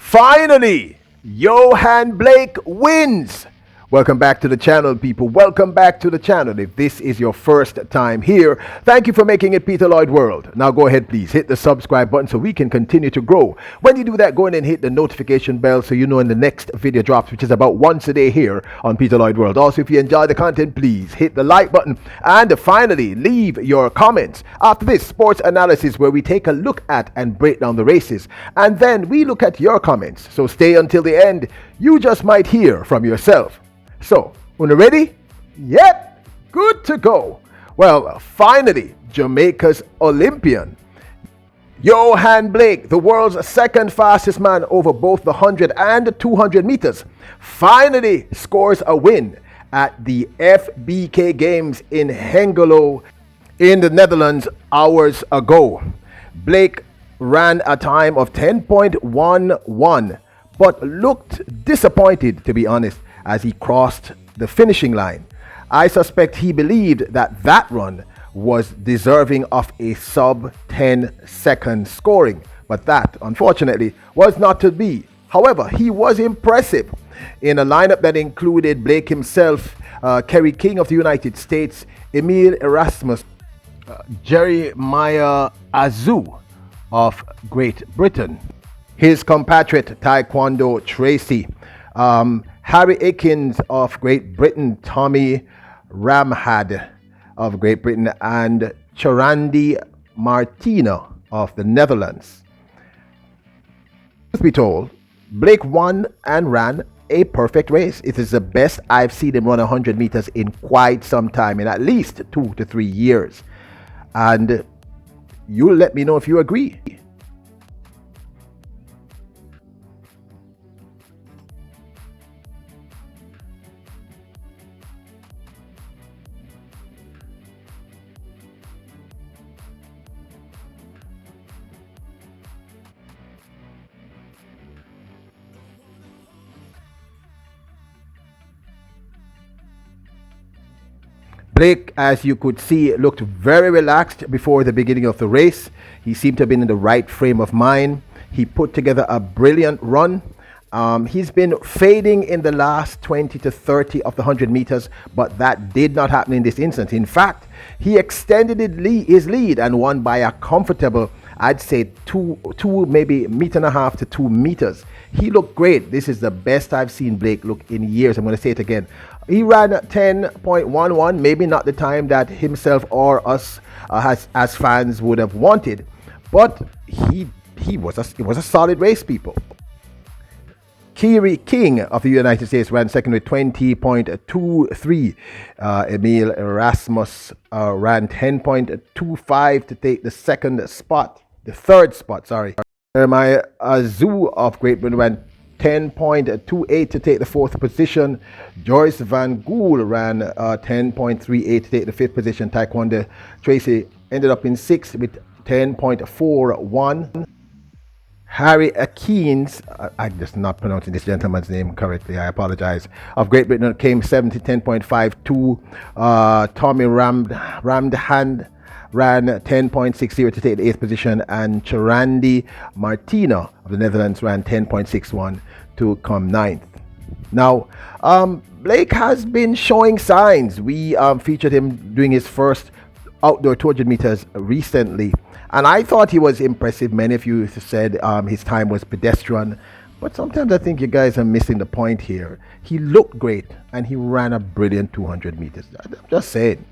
Finally, Yohan Blake wins. Welcome back to the channel, people. Welcome back to the channel. If this is your first time here, thank you for making it Peter Lloyd World. Now go ahead, please hit the subscribe button so we can continue to grow. When you do that, go in and hit the notification bell so you know when the next video drops, which is about once a day here on Peter Lloyd World. Also, if you enjoy the content, please hit the like button and finally leave your comments. After this sports analysis where we take a look at and break down the races, and then we look at your comments. So stay until the end. You just might hear from yourself. So, when you're ready? Yep, good to go. Well, finally, Jamaica's Olympian, Yohan Blake, the world's second fastest man over both the 100 and 200 meters, finally scores a win at the FBK Games in Hengelo in the Netherlands hours ago. Blake ran a time of 10.11, but looked disappointed, to be honest, as he crossed the finishing line. I suspect he believed that that run was deserving of a sub 10-second scoring, but that, unfortunately, was not to be. However, he was impressive in a lineup that included Blake himself, Kerry King of the United States, Emil Erasmus, Jeremiah Azu of Great Britain, his compatriot Taekwondo Tracy, Harry Akins of Great Britain, Tommy Ramhad of Great Britain, and Charandi Martina of the Netherlands. Truth be told, Blake won and ran a perfect race. It is the best I've seen him run 100 meters in quite some time, in at least 2 to 3 years. And you'll let me know if you agree. Blake, as you could see, looked very relaxed before the beginning of the race. He seemed to have been in the right frame of mind. He put together a brilliant run. He's been fading in the last 20 to 30 of the 100 meters, but that did not happen in this instance. In fact, he extended his lead and won by a comfortable, I'd say two, maybe meter and a half to 2 meters. He looked great. This is the best I've seen Blake look in years. I'm going to say it again. He ran 10.11, maybe not the time that himself or us as fans would have wanted, but it was a solid race, people. Kerry King of the United States ran second with 20.23. Emil Erasmus ran 10.25 to take the third spot. Jeremiah Azu of Great Britain ran 10.28 to take the fourth position. Joyce Van Gool ran 10.38 to take the fifth position. Taekwondo Tracy ended up in sixth with 10.41. Harry Akins, I'm just not pronouncing this gentleman's name correctly, I apologize, of Great Britain came 7th to 10.52. Tommy Ramdhan ran 10.60 to take the 8th position, and Charandi Martina of the Netherlands ran 10.61 to come 9th. Now, Blake has been showing signs. We featured him doing his first outdoor 200 meters recently, and I thought he was impressive. Many of you said his time was pedestrian, but sometimes I think you guys are missing the point here. He looked great, and he ran a brilliant 200 meters. I'm just saying.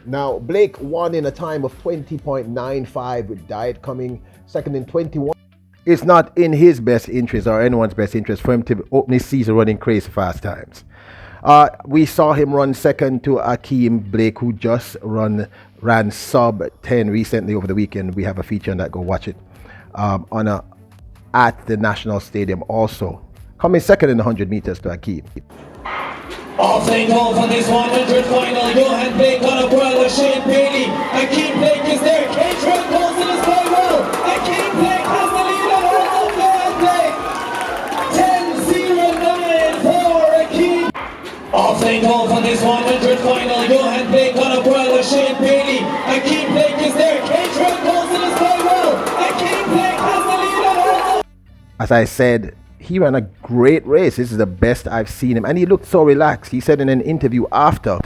Now, Blake won in a time of 20.95 with Diet coming second in 21. It's not in his best interest or anyone's best interest for him to open his season running crazy fast times. We saw him run second to Akeem Blake, who just ran sub 10 recently over the weekend. We have a feature on that. Go watch it. At the National Stadium also. Coming second in the 100 meters to Akeem. All playing goal for this 100 final. Yohan Blake on a boil with Shane Bailey. Akeem Blake is there. Caterham goes to the sky well. Akeem Blake has the lead and holds up Yohan Blake. 10-0-9 for Akeem. All playing goal for this 100 final. Yohan Blake on a boil with Shane Bailey. Akeem Blake is there. Caterham goes to the sky well. Akeem Blake has the lead and holds up. As I said, he ran a great race. This is the best I've seen him. And he looked so relaxed. He said in an interview after,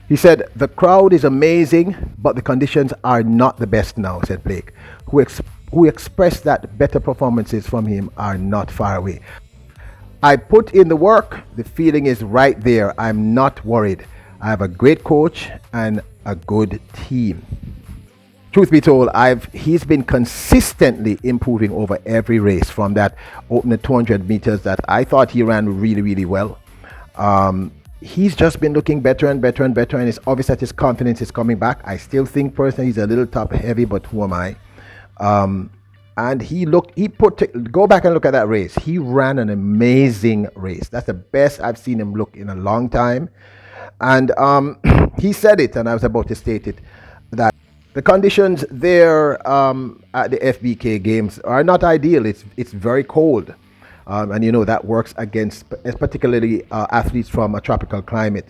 he said, the crowd is amazing, but the conditions are not the best now, said Blake, who expressed that better performances from him are not far away. I put in the work. The feeling is right there. I'm not worried. I have a great coach and a good team. Truth be told, he's been consistently improving over every race from that opening 200 meters that I thought he ran really, really well. He's just been looking better and better and better, and it's obvious that his confidence is coming back. I still think personally he's a little top heavy, but who am I? And go back and look at that race. He ran an amazing race. That's the best I've seen him look in a long time. And he said it, and I was about to state it, that the conditions there at the FBK games are not ideal. It's very cold. And you know that works against particularly athletes from a tropical climate.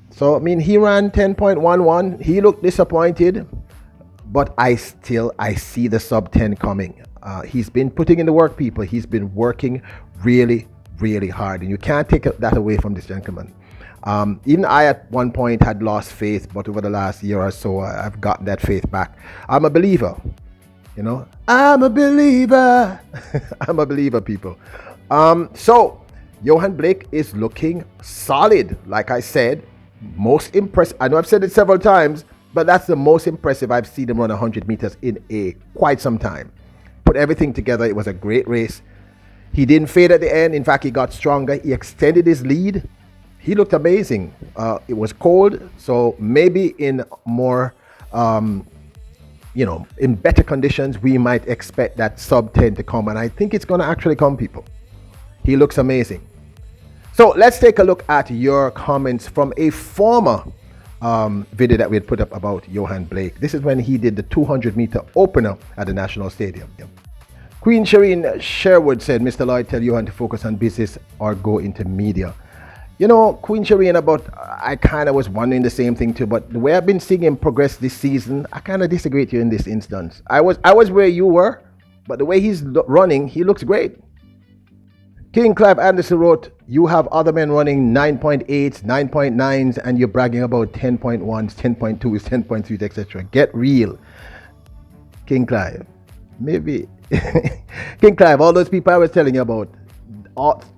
So, I mean, he ran 10.11. He looked disappointed, but I see the sub 10 coming. He's been putting in the work, people. He's been working really, really hard. And you can't take that away from this gentleman. Even I at one point had lost faith, but over the last year or so, I've gotten that faith back. I'm a believer, you know. I'm a believer. I'm a believer, people. So, Yohan Blake is looking solid. Like I said, most impressive. I know I've said it several times, but that's the most impressive I've seen him run 100 meters in quite some time. Put everything together. It was a great race. He didn't fade at the end. In fact, he got stronger. He extended his lead. He looked amazing. It was cold, so maybe in more, in better conditions, we might expect that sub 10 to come, and I think it's going to actually come, people. He looks amazing. So let's take a look at your comments from a former video that we had put up about Yohan Blake. This is when he did the 200-meter opener at the National Stadium. Queen Shireen Sherwood said, Mr. Lloyd, tell Yohan to focus on business or go into media. You know, Queen Shireen, I kind of was wondering the same thing too, but the way I've been seeing him progress this season, I kind of disagree with you in this instance. I was where you were, but the way he's running, he looks great. King Clive Anderson wrote, you have other men running 9.8s, 9.9s, and you're bragging about 10.1s, 10.2s, 10.3s, etc. Get real. King Clive, maybe. King Clive, all those people I was telling you about,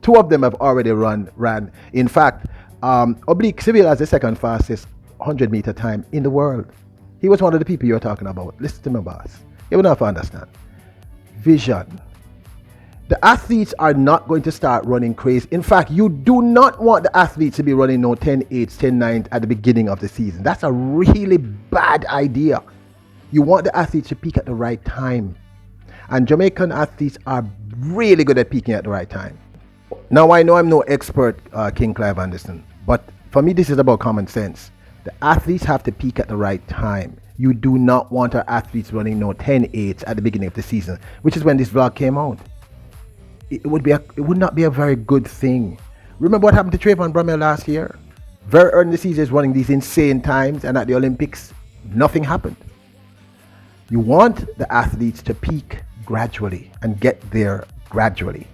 two of them have already ran. In fact, Oblique Civil has the second fastest 100-meter time in the world. He was one of the people you're talking about. Listen to me, boss. You will not understand. Vision. The athletes are not going to start running crazy. In fact, you do not want the athletes to be running no 10.8s, 10.9s at the beginning of the season. That's a really bad idea. You want the athletes to peak at the right time. And Jamaican athletes are really good at peaking at the right time. Now, I know I'm no expert, King Clive Anderson, but for me, this is about common sense. The athletes have to peak at the right time. You do not want our athletes running no 10.8s at the beginning of the season, which is when this vlog came out. It would not be a very good thing. Remember what happened to Trayvon Bromell last year? Very early in the season, running these insane times, and at the Olympics, nothing happened. You want the athletes to peak gradually and get there gradually.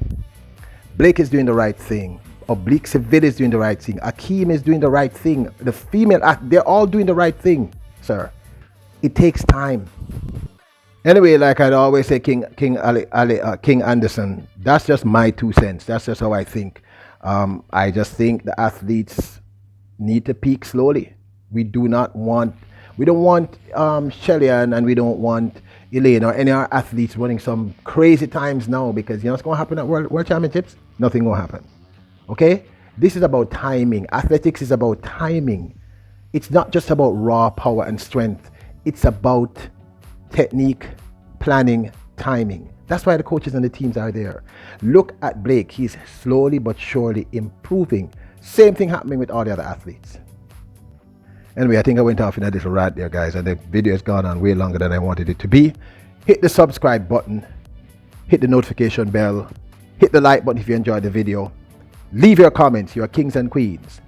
Blake is doing the right thing. Oblique Seville is doing the right thing. Akeem is doing the right thing. The female, they're all doing the right thing, sir. It takes time. Anyway, like I'd always say, King Anderson, that's just my 2 cents. That's just how I think. I just think the athletes need to peak slowly. We don't want Shellyan, and we don't want Elaine or any of our athletes running some crazy times now, because you know what's going to happen at World Championships? Nothing will happen. Okay? This is about timing. Athletics is about timing. It's not just about raw power and strength. It's about technique, planning, timing. That's why the coaches and the teams are there. Look at Blake. He's slowly but surely improving. Same thing happening with all the other athletes. Anyway, I think I went off in a little rant there, guys, and the video has gone on way longer than I wanted it to be. Hit the subscribe button. Hit the notification bell. Hit the like button if you enjoyed the video. Leave your comments. You are kings and queens.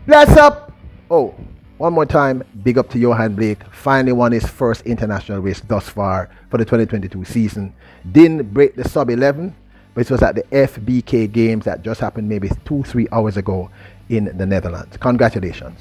Bless up! Oh, one more time, big up to Yohan Blake. Finally won his first international race thus far for the 2022 season. Didn't break the sub 11, but it was at the FBK games that just happened maybe 2-3 hours ago in the Netherlands. Congratulations.